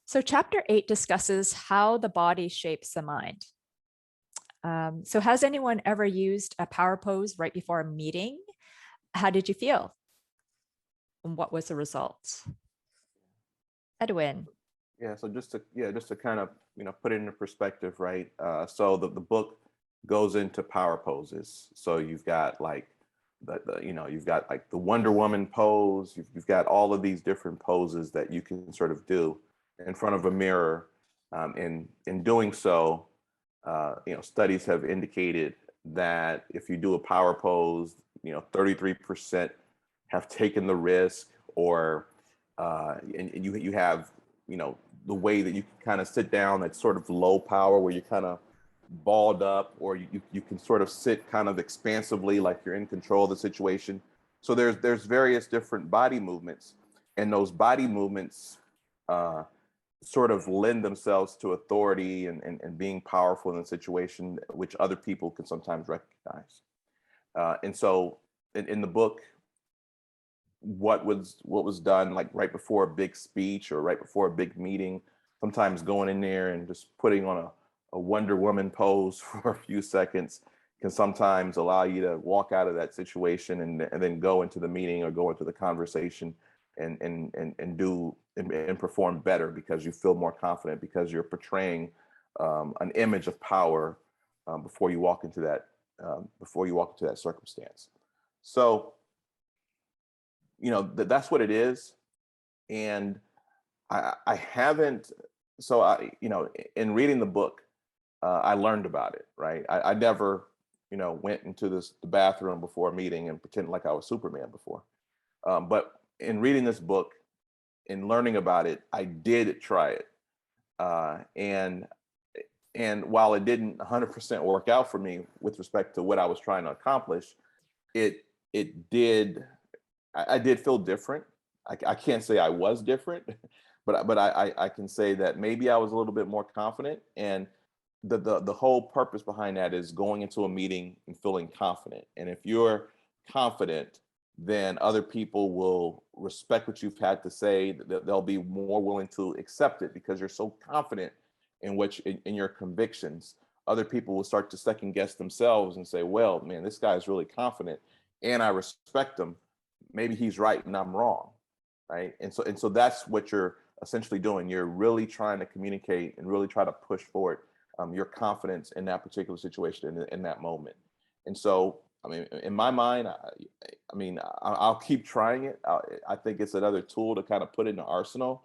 So chapter 8 discusses how the body shapes the mind. So has anyone ever used a power pose right before a meeting? How did you feel? And what was the result? Edwin. Yeah, so just to kind of put it into perspective, right? So the book goes into power poses. So you've got like you've got like the Wonder Woman pose. You've got all of these different poses that you can sort of do in front of a mirror. In doing so, studies have indicated that if you do a power pose, 33% have taken the risk, or and you have the way that you can kind of sit down that's sort of low power, where you're kind of balled up, or you can sort of sit kind of expansively, like you're in control of the situation. So there's various different body movements, and those body movements sort of lend themselves to authority and being powerful in a situation, which other people can sometimes recognize. And so in the book, what was done, like right before a big speech or right before a big meeting, sometimes going in there and just putting on a Wonder Woman pose for a few seconds can sometimes allow you to walk out of that situation and then go into the meeting or go into the conversation and perform better, because you feel more confident, because you're portraying an image of power before you walk into that circumstance. So that's what it is. And I haven't, so in reading the book, I learned about it, right? I never went into the bathroom before a meeting and pretended like I was Superman before. But in reading this book and learning about it, I did try it. And while it didn't 100% work out for me with respect to what I was trying to accomplish, it did. I did feel different. I can't say I was different, but I can say that maybe I was a little bit more confident. And the whole purpose behind that is going into a meeting and feeling confident. And if you're confident, then other people will respect what you've had to say. They'll be more willing to accept it because you're so confident in your convictions. Other people will start to second guess themselves and say, well, man, this guy is really confident and I respect him. Maybe he's right and I'm wrong, right? And so that's what you're essentially doing. You're really trying to communicate and really try to push forward your confidence in that particular situation in that moment. And so, I mean, in my mind, I'll keep trying it. I think it's another tool to kind of put in the arsenal,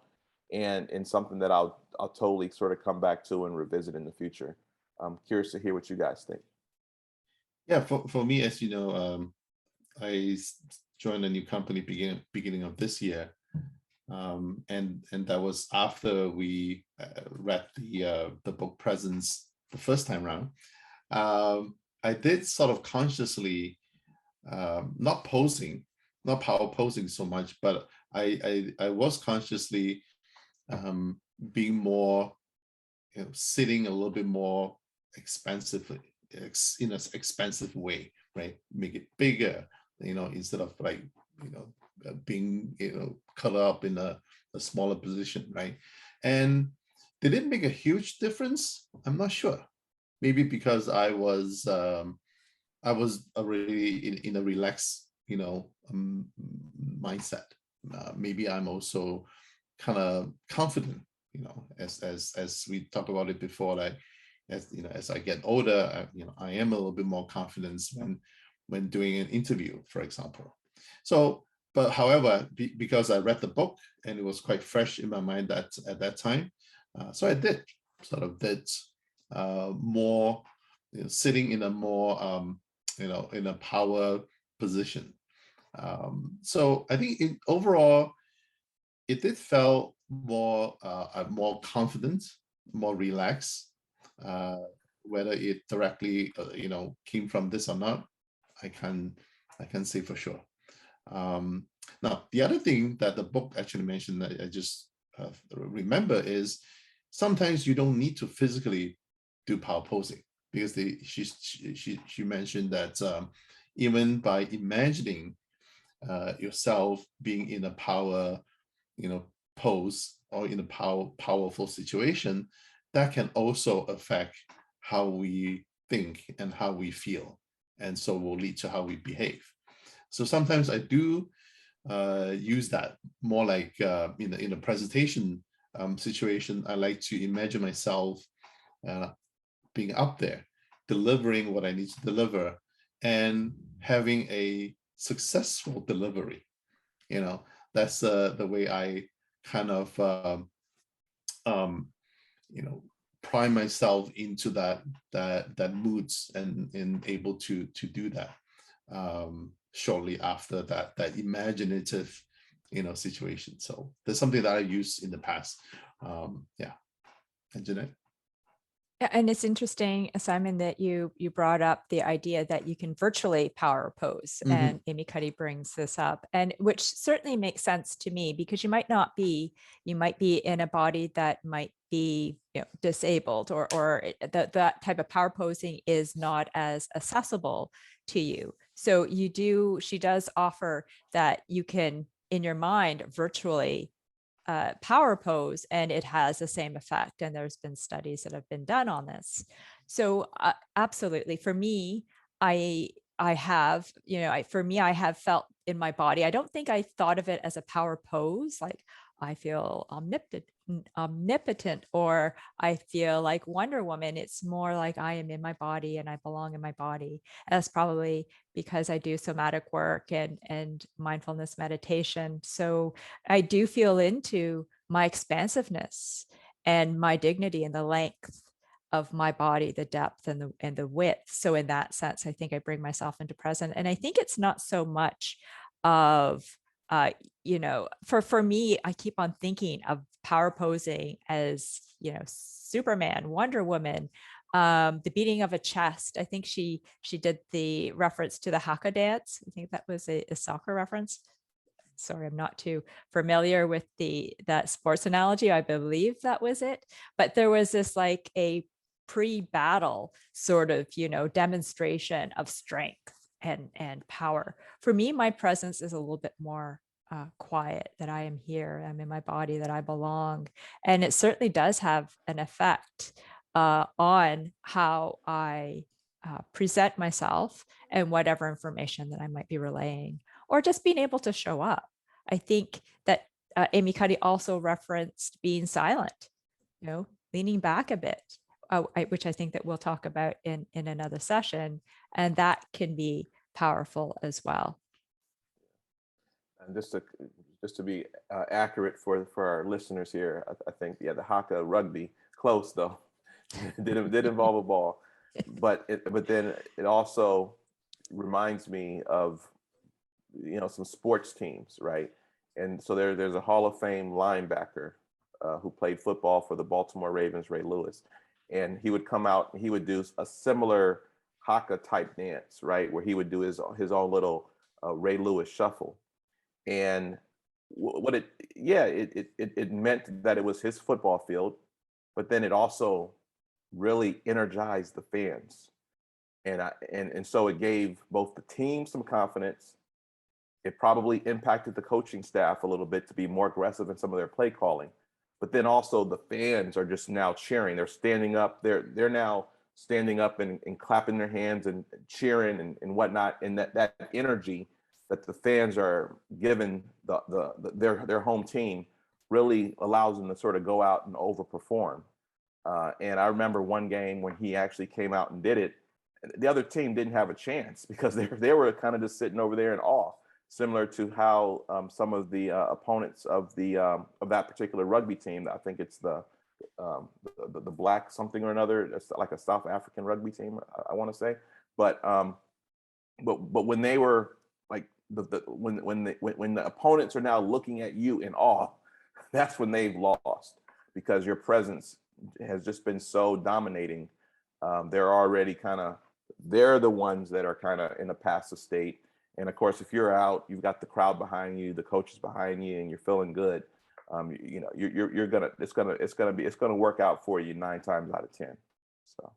and something that I'll totally sort of come back to and revisit in the future. I'm curious to hear what you guys think. Yeah, for me, as you know, I joined a new company beginning of this year, and that was after we read the book Presence the first time around. I did sort of consciously not power posing so much, but I was consciously being more, sitting a little bit more expensively, in an expensive way, right? Make it bigger, instead of like, being, cut up in a smaller position, right? And did it make a huge difference? I'm not sure. Maybe because I was already in a relaxed, mindset. Maybe I'm also kind of confident, as we talked about it before, like as I get older, I am a little bit more confident when doing an interview, for example. So, but however, because I read the book and it was quite fresh in my mind at that time, so I did more, sitting in a more in a power position. So I think overall, it did felt more more confident, more relaxed. Whether it directly came from this or not, I can say for sure. Now, the other thing that the book actually mentioned that I just remember is sometimes you don't need to physically do power posing, because she mentioned that even by imagining yourself being in a power pose, or in a powerful situation, that can also affect how we think and how we feel, and so will lead to how we behave. So sometimes I do use that more like in a presentation situation. I like to imagine myself being up there, delivering what I need to deliver, and having a successful delivery. That's the way I kind of prime myself into that moods and able to do that shortly after that imaginative situation. So that's something that I used in the past. Yeah. Anjannette? And it's interesting, Simon, that you brought up the idea that you can virtually power pose, and Amy Cuddy brings this up, and which certainly makes sense to me, because you might be in a body that might be disabled, or that type of power posing is not as accessible to you. So she does offer that you can, in your mind, virtually power pose, and it has the same effect. And there's been studies that have been done on this. So absolutely, for me, I have felt in my body. I don't think I thought of it as a power pose, like I feel omnipotent, or I feel like Wonder Woman. It's more like I am in my body and I belong in my body. And that's probably because I do somatic work and mindfulness meditation. So I do feel into my expansiveness and my dignity and the length of my body, the depth and the width. So in that sense, I think I bring myself into present. And I think it's not so much of for me, I keep on thinking of power posing as Superman, Wonder Woman, the beating of a chest. I think she did the reference to the haka dance. I think that was a soccer reference. Sorry, I'm not too familiar with that sports analogy. I believe that was it. But there was this like a pre-battle sort of, demonstration of strength and power. For me, my presence is a little bit more quiet, that I am here, I'm in my body, that I belong. And it certainly does have an effect on how I present myself and whatever information that I might be relaying, or just being able to show up. I think that Amy Cuddy also referenced being silent, leaning back a bit, which I think that we'll talk about in another session. And that can be powerful as well. And just to be accurate for our listeners here, I think the haka rugby, close though, did involve a ball, but then it also reminds me of some sports teams, right? And so there's a Hall of Fame linebacker who played football for the Baltimore Ravens, Ray Lewis, and he would come out and he would do a similar haka type dance, right, where he would do his own little Ray Lewis shuffle. And what it meant that it was his football field, but then it also really energized the fans, and so it gave both the team some confidence. It probably impacted the coaching staff a little bit to be more aggressive in some of their play calling, but then also the fans are just now cheering. They're standing up. They're now standing up and clapping their hands and cheering and whatnot. And that energy that the fans are giving their home team really allows them to sort of go out and overperform. And I remember one game when he actually came out and did it. The other team didn't have a chance because they were kind of just sitting over there in awe, similar to how some of the opponents of that particular rugby team, I think it's the black something or another, it's like a South African rugby team, I want to say, but when they were like when the opponents are now looking at you in awe, that's when they've lost, because your presence has just been so dominating. They're the ones that are kind of in a passive state. And of course, if you're out, you've got the crowd behind you, the coaches behind you, and you're feeling good. It's gonna work out for you 9 times out of 10. So.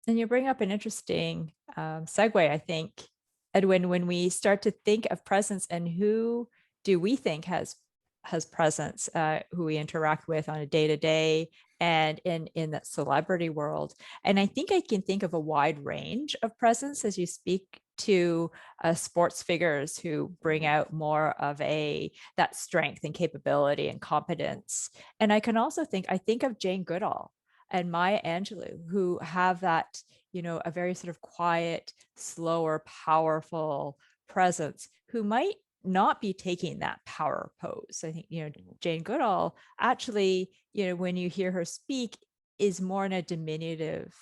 And you bring up an interesting segue, I think, Edwin, when we start to think of presence and who do we think has has presence, who we interact with on a day-to-day and in the celebrity world. And I think I can think of a wide range of presence as you speak to sports figures who bring out more of that strength and capability and competence. And I can also I think of Jane Goodall and Maya Angelou, who have that, a very sort of quiet, slower, powerful presence, who might not be taking that power pose. I think, Jane Goodall actually, when you hear her speak, is more in a diminutive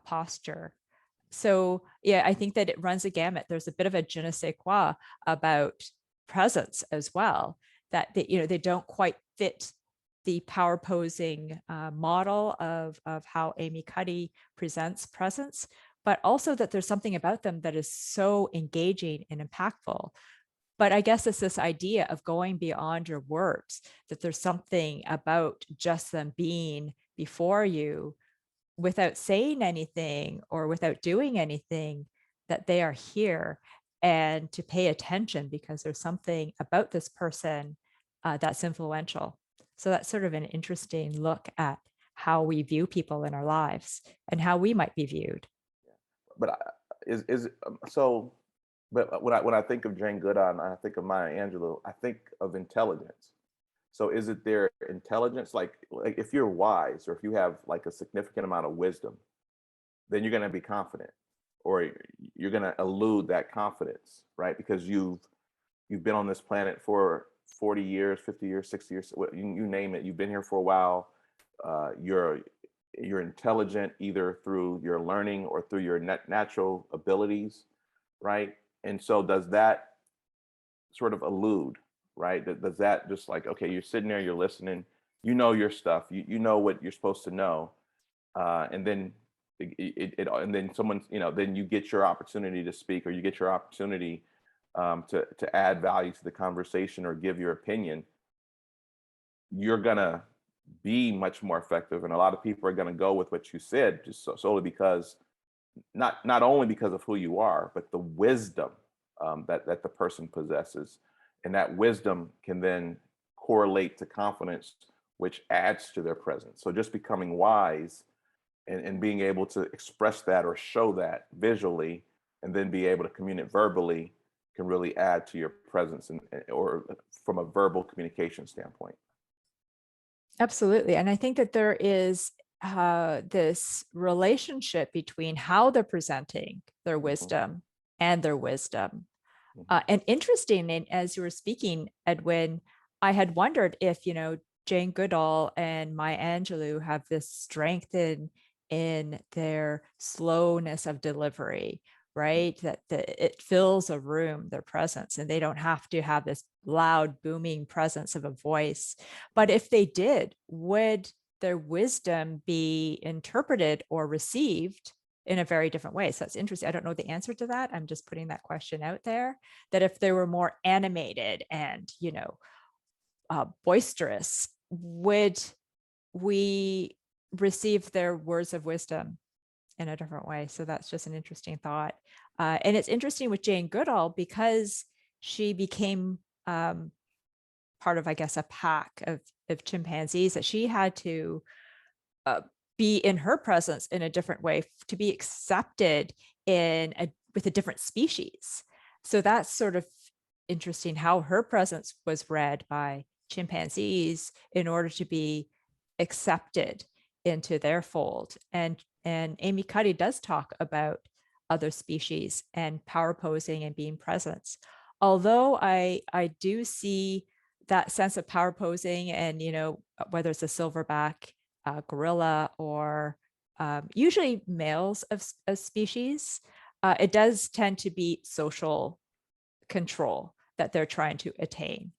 posture. So yeah, I think that it runs a gamut. There's a bit of a je ne sais quoi about presence as well, that they don't quite fit the power posing model of how Amy Cuddy presents presence, but also that there's something about them that is so engaging and impactful. But I guess it's this idea of going beyond your words, that there's something about just them being before you without saying anything or without doing anything, that they are here, and to pay attention because there's something about this person that's influential. So that's sort of an interesting look at how we view people in our lives and how we might be viewed. But so, but when I think of Jane Goodall and I think of Maya Angelou, I think of intelligence. So is it their intelligence, like if you're wise or if you have like a significant amount of wisdom, then you're going to be confident, or you're going to elude that confidence, right? Because you've been on this planet for 40 years, 50 years, 60 years, you name it. You've been here for a while. You're intelligent either through your learning or through your natural abilities, right? And so does that sort of elude, right? Does that just like, okay, you're sitting there, you're listening, you know your stuff, you know what you're supposed to know, and then and then someone, then you get your opportunity to speak, or you get your opportunity to add value to the conversation or give your opinion. You're gonna be much more effective, and a lot of people are gonna go with what you said, just solely because not only because of who you are, but the wisdom that the person possesses, and that wisdom can then correlate to confidence, which adds to their presence. So just becoming wise and being able to express that or show that visually, and then be able to communicate verbally, can really add to your presence, or from a verbal communication standpoint. Absolutely. And I think that there is this relationship between how they're presenting their Mhm, wisdom and their wisdom. mhm, And interesting, and as you were speaking, Edwin, I had wondered if, Jane Goodall and Maya Angelou have this strength in their slowness of delivery, right? That it fills a room, their presence, and they don't have to have this loud, booming presence of a voice. But if they did, would their wisdom be interpreted or received in a very different way? So that's interesting. I don't know the answer to that. I'm just putting that question out there, that if they were more animated and, boisterous, would we receive their words of wisdom in a different way? So that's just an interesting thought. And it's interesting with Jane Goodall because she became part of, I guess, a pack of chimpanzees, that she had to uh, be in her presence in a different way to be accepted with a different species. So that's sort of interesting how her presence was read by chimpanzees in order to be accepted into their fold. And Amy Cuddy does talk about other species and power posing and being presence. Although I do see that sense of power posing, and whether it's a silverback gorilla or usually males of species, it does tend to be social control that they're trying to attain,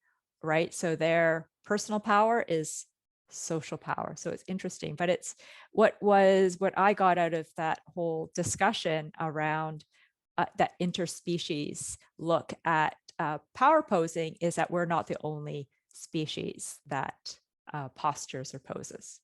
right? So their personal power is social power. So it's interesting, but it's what I got out of that whole discussion around that interspecies look at power posing is that we're not the only species that postures or poses.